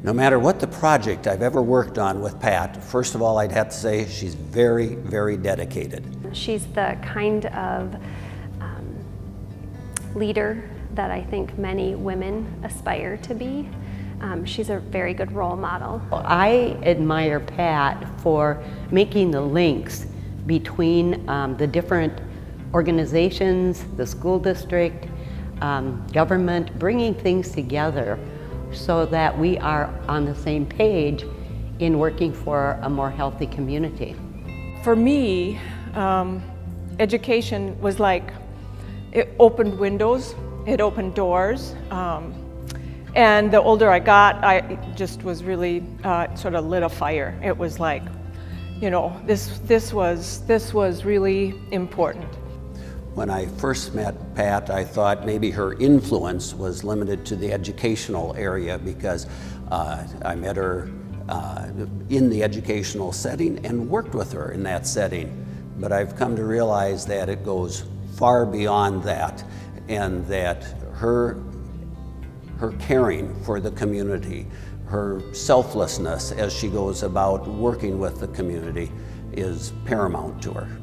No matter what the project I've ever worked on with Pat, first of all, I'd have to say she's very, very dedicated. She's the kind of leader that I think many women aspire to be. She's a very good role model. I admire Pat for making the links between the different organizations, the school district, government, bringing things together so that we are on the same page in working for a more healthy community. For me, education was like, it opened windows, it opened doors, and the older I got, I just was really sort of lit a fire. It was like, you know, this was really important. When I first met Pat, I thought maybe her influence was limited to the educational area because I met her in the educational setting and worked with her in that setting. But I've come to realize that it goes far beyond that, and that her caring for the community, her selflessness as she goes about working with the community is paramount to her.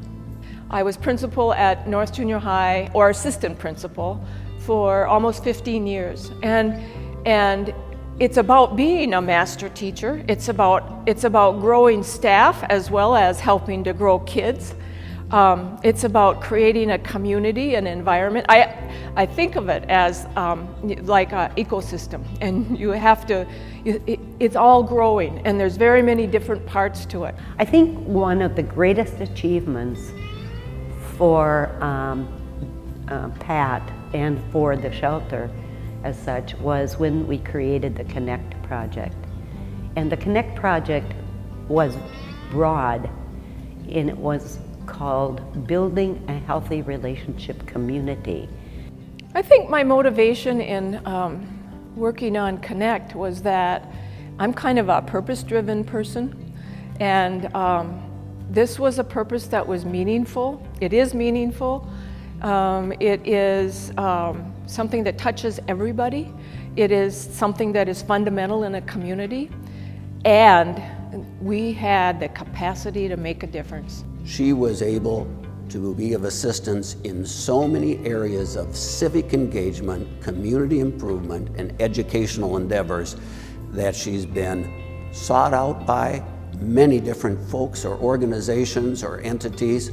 I was principal at North Junior High, or assistant principal, for almost 15 years. And it's about being a master teacher. It's about growing staff as well as helping to grow kids. It's about creating a community, an environment. I think of it as like an ecosystem, and you have to, it's all growing, and there's very many different parts to it. I think one of the greatest achievements for Pat and for the shelter as such was when we created the Connect project. And the Connect project was broad, and it was called Building a Healthy Relationship Community. I think my motivation in working on Connect was that I'm kind of a purpose-driven person, and this was a purpose that was meaningful. It is meaningful. It is something that touches everybody. It is something that is fundamental in a community, and we had the capacity to make a difference. She was able to be of assistance in so many areas of civic engagement, community improvement, and educational endeavors that she's been sought out by many different folks or organizations or entities,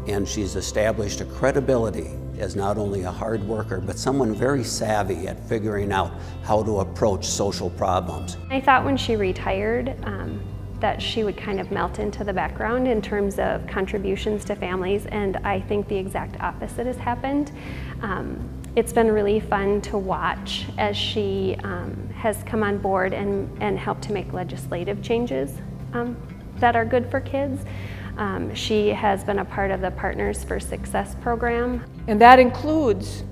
and she's established a credibility as not only a hard worker, but someone very savvy at figuring out how to approach social problems. I thought when she retired that she would kind of melt into the background in terms of contributions to families, and I think the exact opposite has happened. It's been really fun to watch as she has come on board and helped to make legislative changes that are good for kids. She has been a part of the Partners for Success program. And that includes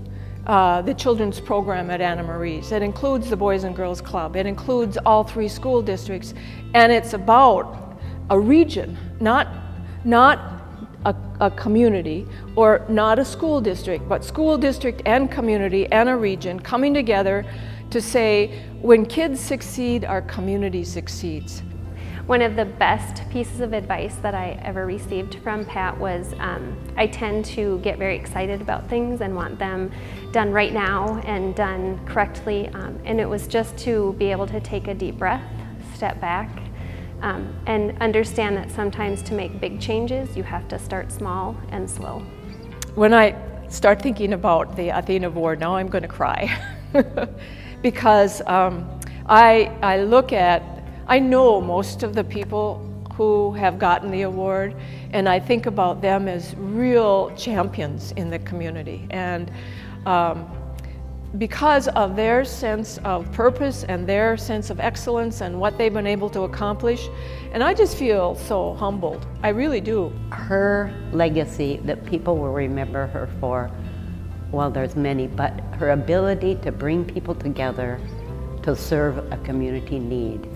the children's program at Anna Marie's. It includes the Boys and Girls Club. It includes all 3 school districts. And it's about a region, not a community or not a school district, but school district and community and a region coming together to say, when kids succeed, our community succeeds. One of the best pieces of advice that I ever received from Pat was I tend to get very excited about things and want them done right now and done correctly, and it was just to be able to take a deep breath, step back, and understand that sometimes to make big changes you have to start small and slow. When I start thinking about the Athena Award, now I'm going to cry because I know most of the people who have gotten the award, and I think about them as real champions in the community. And because of their sense of purpose and their sense of excellence and what they've been able to accomplish, and I just feel so humbled. I really do. Her legacy that people will remember her for, well, there's many, but her ability to bring people together to serve a community need.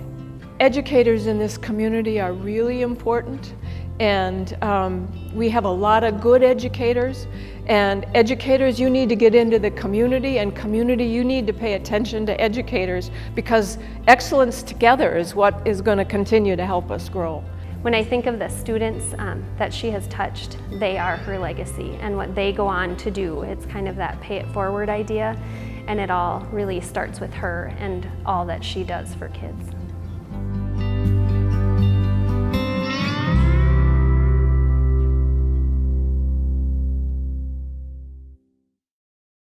Educators in this community are really important, And we have a lot of good educators, and educators, you need to get into the community, and community, you need to pay attention to educators, because excellence together is what is going to continue to help us grow. When I think of the students that she has touched, they are her legacy, and what they go on to do. It's kind of that pay it forward idea, and it all really starts with her and all that she does for kids.